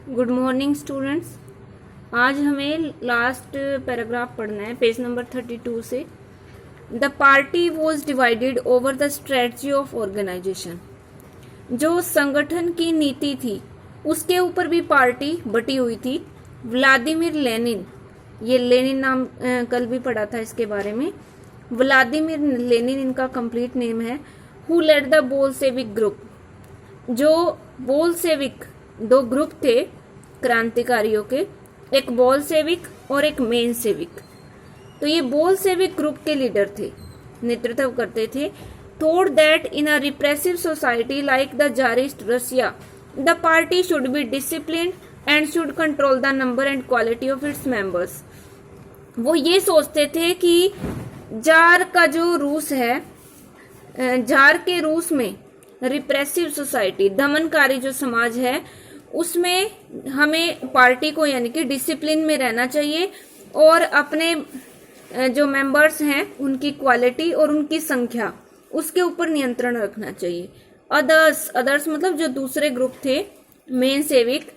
Good morning students. आज हमें last paragraph पढ़ना है पेज नंबर 32 से। The party was divided over the strategy of organisation. जो संगठन की नीति थी उसके ऊपर भी पार्टी बटी हुई थी। व्लादिमीर लेनिन, ये लेनिन नाम कल भी पढ़ा था इसके बारे में। व्लादिमीर लेनिन इनका कंप्लीट नेम है। Who led the Bolshevik group. जो बोल्शेविक दो ग्रुप थे क्रांतिकारियों के, एक बोल्शेविक और एक मेनसेविक। तो ये बोल्शेविक ग्रुप के लीडर थे, नेतृत्व करते थे। Thought that in a repressive society like the tsarist Russia the party should be disciplined and should control the number and quality of its members. वो ये सोचते थे कि जार का जो रूस है, जार के रूस में रिप्रेसिव सोसाइटी, दमनकारी जो समाज है, उसमें हमें पार्टी को यानी कि डिसिप्लिन में रहना चाहिए और अपने जो मेंबर्स हैं उनकी क्वालिटी और उनकी संख्या उसके ऊपर नियंत्रण रखना चाहिए। अदर्स मतलब जो दूसरे ग्रुप थे Menshevik,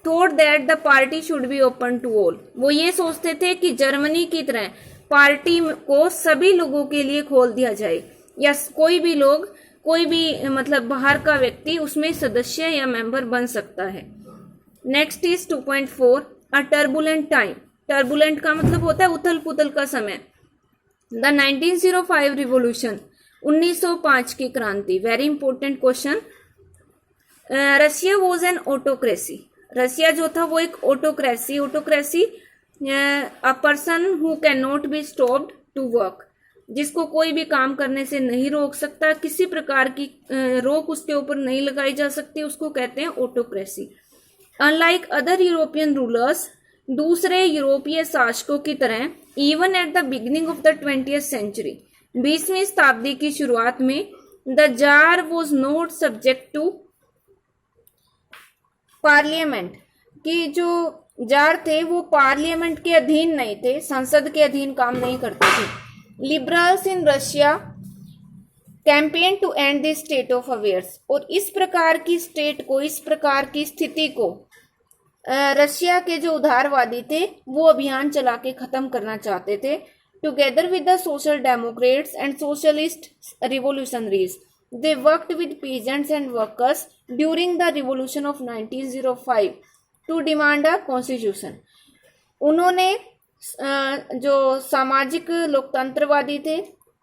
thought that the party should be open to all. वो ये सोचते थे कि जर्मनी की तरह पार्टी को सभी लोगों के लिए खोल दिया जाए, या कोई भी मतलब बाहर का व्यक्ति उसमें सदस्य या मेंबर बन सकता है। Next is 2.4 a turbulent time. Turbulent का मतलब होता है उथल पुथल का समय। द 1905 रिवोल्यूशन, 1905 की क्रांति। Very important question. Russia was an autocracy. Russia जो था वो एक autocracy a person who can not be stopped to work, जिसको कोई भी काम करने से नहीं रोक सकता, किसी प्रकार की रोक उसके ऊपर नहीं लगाई जा सकती, उसको कहते हैं autocracy. Unlike other European rulers, दूसरे यूरोपीय शासकों की तरह, even at the beginning of the 20th century, 20वीं शताब्दी की शुरुआत में, the tsar was not subject to parliament, कि जो जार थे वो पार्लियामेंट के अधीन नहीं थे, संसद के अधीन काम नहीं करते थे। Liberals in Russia campaign to end the state of affairs, और इस प्रकार की स्टेट को, इस प्रकार की स्थिति को रशिया के जो उदारवादी थे वो अभियान चला के खत्म करना चाहते थे। Together with the social democrats and socialist revolutionaries, they worked with peasants and workers during the revolution of 1905 to demand a constitution. उन्होंने जो सामाजिक लोकतंत्रवादी थे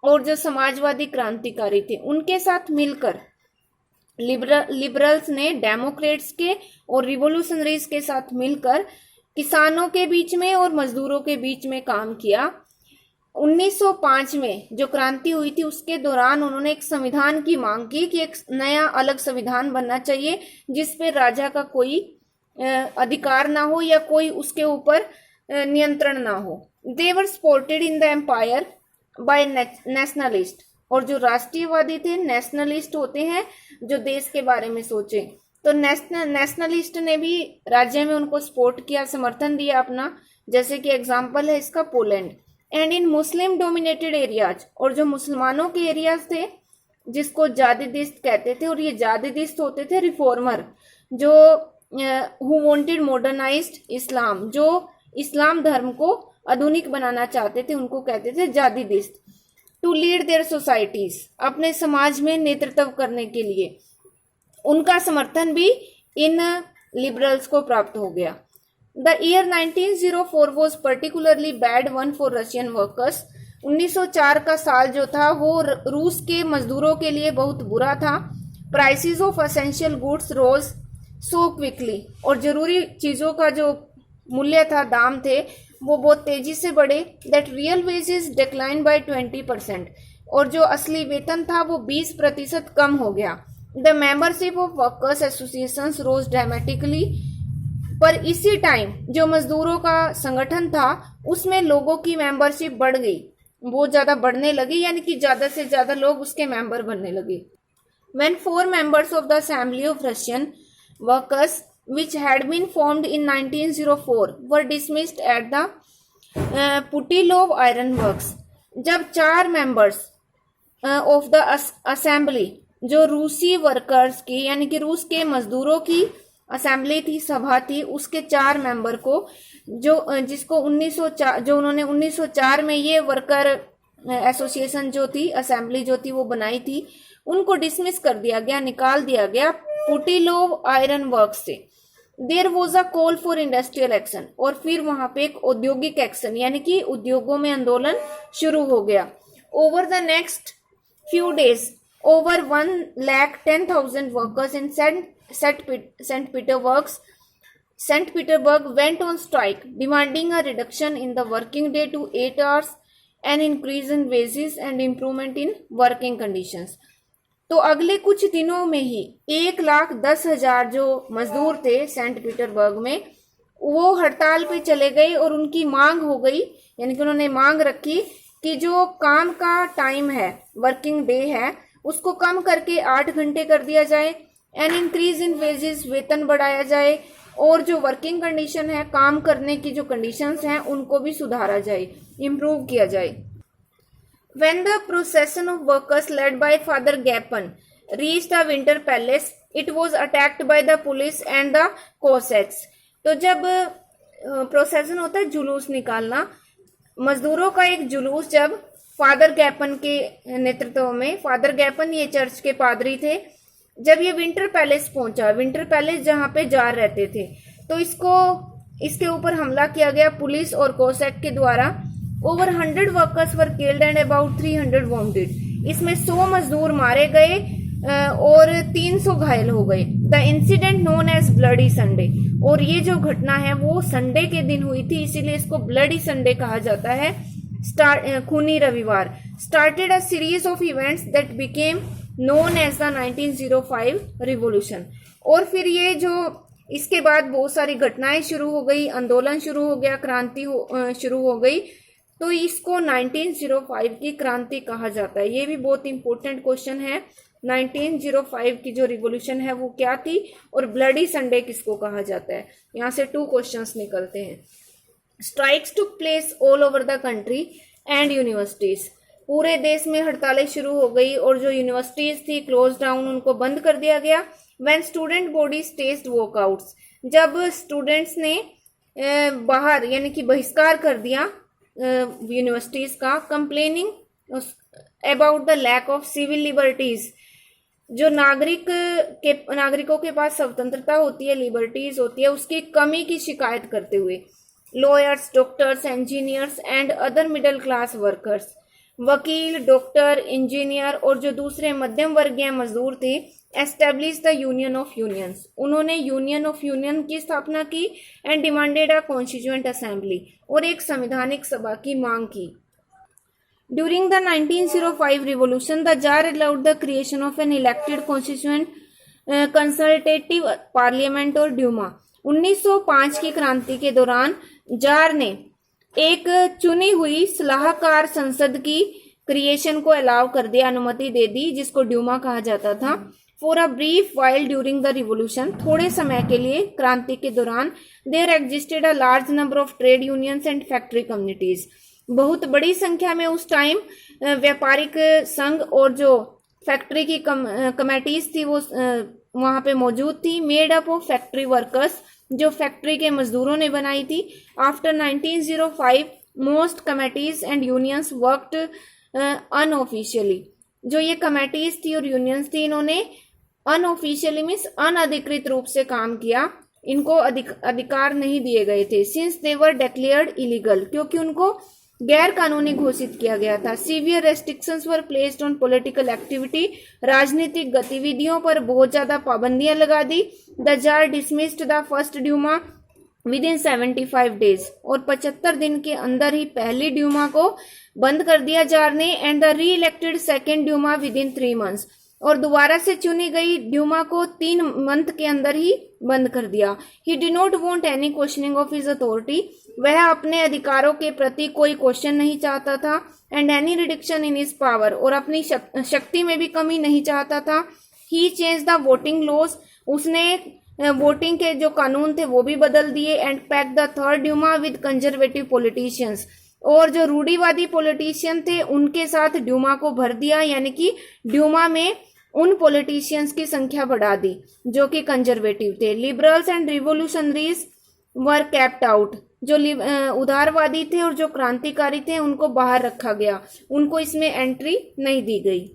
और जो समाजवादी क्रांतिकारी थे उनके साथ मिलकर लिबरल्स ने डेमोक्रेट्स के और रिवोल्यूशनरीज के साथ मिलकर किसानों के बीच में और मजदूरों के बीच में काम किया। 1905 में जो क्रांति हुई थी उसके दौरान उन्होंने एक संविधान की मांग की कि एक नया अलग संविधान बनना चाहिए जिसपे राजा का कोई अधिकार ना हो या कोई उसके ऊपर नियंत्रण ना हो। They were supported in the empire by nationalist, और जो राष्ट्रीयवादी थे नेशनलिस्ट होते हैं जो देश के बारे में सोचे, तो नेशनलिस्ट ने भी राज्य में उनको सपोर्ट किया, समर्थन दिया अपना। जैसे कि एग्जांपल है इसका Poland. And in Muslim dominated areas, और जो मुसलमानों के एरियाज थे जिसको जादिदिस्ट कहते थे, और ये जादिदिस्ट होते थे रिफॉर्मर, जो हु वांटेड मॉडर्नाइज्ड इस्लाम, जो इस्लाम धर्म को आधुनिक बनाना चाहते थे, उनको कहते थे जादिदिस्ट। टू लीड देयर सोसाइटीज, अपने समाज में नेतृत्व करने के लिए उनका समर्थन भी इन लिबरल्स को प्राप्त गया। The year 1904 was particularly bad one for Russian workers. 1904 का साल जो था वो रूस के मजदूरों के लिए बहुत बुरा था। Prices of essential goods rose so quickly, और जरूरी चीजों का जो मूल्य था, दाम थे, वो बहुत तेजी से बढ़े। That real wages decline by 20%, और जो असली वेतन था वो 20% कम हो गया। The membership of workers associations rose dramatically, पर इसी टाइम जो मजदूरों का संगठन था उसमें लोगों की मेंबरशिप बढ़ गई, बहुत ज्यादा बढ़ने लगी, यानी कि ज्यादा से ज्यादा लोग उसके मेंबर बनने लगे। When 4 members of the assembly of Russian workers which had been formed in 1904 were dismissed at the Putilov Iron Works, जब 4 मेंबर्स ऑफ द असेंबली जो रूसी वर्कर्स की यानी कि रूस के मजदूरों की असेंबली थी, सभा थी, उसके 4 मेंबर को जिसको 1904 जो उन्होंने 1904 में ये वर्कर एसोसिएशन जो थी, असेंबली जो थी वो बनाई थी, उनको डिसमिस कर दिया गया, निकाल दिया गया पुटिलोव आयरन वर्क से। There was a call for industrial action, और फिर वहां पे एक औद्योगिक एक्शन यानी कि उद्योगों में आंदोलन शुरू हो गया। Over the next few days, over 110,000 workers in St. Petersburg went on strike, demanding a reduction in the working day to 8 hours, an increase in wages and improvement in working conditions. तो अगले कुछ दिनों में ही 1,10,000 जो मजदूर थे Saint Petersburg में, वो हड़ताल पे चले गए और उनकी मांग हो गई, यानी कि उन्होंने मांग रखी कि जो काम का टाइम है, वर्किंग डे है, उसको कम करके 8 घंटे कर दिया जाए, एन इंक्रीज इन वेजेस, वेतन बढ़ाया जाए, और जो वर्किंग कंडीशन है, काम करने की जो कंडीशंस हैं, उनको भी सुधारा जाए, इम्प्रूव किया जाए। When the procession of workers led by Father Gapon reached the Winter Palace, it was attacked by the police and the Cossacks. तो जब प्रोसेशन होता है जुलूस निकालना, मजदूरों का एक जुलूस जब फादर गैपन के नेतृत्व में, फादर गैपन ये चर्च के पादरी थे, जब ये विंटर पैलेस पहुंचा, विंटर पैलेस जहां पे जार रहते थे, तो इसके ऊपर हमला किया गया पुलिस और कोसेट के द्वारा। Over 100 workers were killed and about 300 bounded. इसमें 100 मजदूर मारे गए और 300 घायल हो गए। The incident known as Bloody Sunday, और ये जो घटना है वो संडे के दिन हुई थी, इसीलिए इसको ब्लडी संडे कहा जाता है, खूनी रविवार। Started a series of events that became known as the 1905 revolution. और फिर ये जो इसके बाद बहुत सारी घटनाएं शुरू हो गई, आंदोलन शुरू हो गया, क्रांति शुरू हो गई, तो इसको 1905 की क्रांति कहा जाता है। ये भी बहुत इंपॉर्टेंट क्वेश्चन है, 1905 की जो रिवॉल्यूशन है वो क्या थी, और ब्लडी संडे किसको कहा जाता है। यहाँ से 2 क्वेश्चंस निकलते हैं। Strikes took place all over the country and universities. पूरे देश में हड़तालें शुरू हो गई और जो यूनिवर्सिटीज थी क्लोज डाउन, उनको बंद कर दिया गया। व्हेन स्टूडेंट बॉडी स्टेज्ड वॉकआउट्स, जब स्टूडेंट्स ने बाहर यानी कि बहिष्कार कर दिया यूनिवर्सिटीज का, complaining about the lack of civil liberties. जो नागरिकों के पास स्वतंत्रता होती है, लिबर्टीज होती है, उसकी कमी की शिकायत करते हुए lawyers, doctors, engineers and other middle class workers, वकील, डॉक्टर, इंजीनियर और जो दूसरे मध्यम वर्गीय मजदूर थे, establish the union of unions, उन्होंने यूनियन ऑफ यूनियन की स्थापना की, and demanded a constituent assembly, और एक संवैधानिक सभा की मांग की। During the 1905 revolution, the Tsar allowed the creation of an elected constituent consultative parliament और ड्यूमा। 1905 की क्रांति के दौरान जार ने एक चुनी हुई सलाहकार संसद की क्रिएशन को अलाउ कर दिया, अनुमति दे दी, जिसको ड्यूमा कहा जाता था। For a brief while during the revolution, थोड़े समय के लिए क्रांति के दौरान, there existed a large number of trade unions and factory communities. बहुत बड़ी संख्या में उस टाइम व्यापारिक संघ और जो फैक्ट्री की कमेटीज थी वो वहां पे मौजूद थी, made up of factory workers, जो फैक्ट्री के मजदूरों ने बनाई थी। After 1905 most committees and unions worked unofficially. जो ये कमेटीज थी और यूनियंस थी, इन्होंने अनऑफिशियली मीन्स अनधिकृत रूप से काम किया, इनको अधिकार नहीं दिए गए थे। Since they were declared illegal, क्योंकि उनको गैर कानूनी घोषित किया गया था। Severe restrictions were placed on political activity, राजनीतिक गतिविधियों पर बहुत ज्यादा पाबंदियां लगा दी। The tsar dismissed the first Duma within 75 days, और 75 दिन के अंदर ही पहली ड्यूमा को बंद कर दिया जार ने। And the reelected second Duma within 3 months, और दोबारा से चुनी गई ड्यूमा को 3 मंथ के अंदर ही बंद कर दिया। He did not want any questioning of his authority, वह अपने अधिकारों के प्रति कोई क्वेश्चन नहीं चाहता था। And any reduction in his power, और अपनी शक्ति में भी कमी नहीं चाहता था। He change the voting laws, उसने वोटिंग के जो कानून थे वो भी बदल दिए। And pack the third Duma with conservative politicians, और जो रूढ़िवादी पॉलिटिशियन थे उनके साथ ड्यूमा को भर दिया, यानी कि ड्यूमा में उन पॉलिटिशियंस की संख्या बढ़ा दी जो कि कंजर्वेटिव थे। Liberals and revolutionaries were kept out, जो उदारवादी थे और जो क्रांतिकारी थे उनको बाहर रखा गया, उनको इसमें एंट्री नहीं दी गई।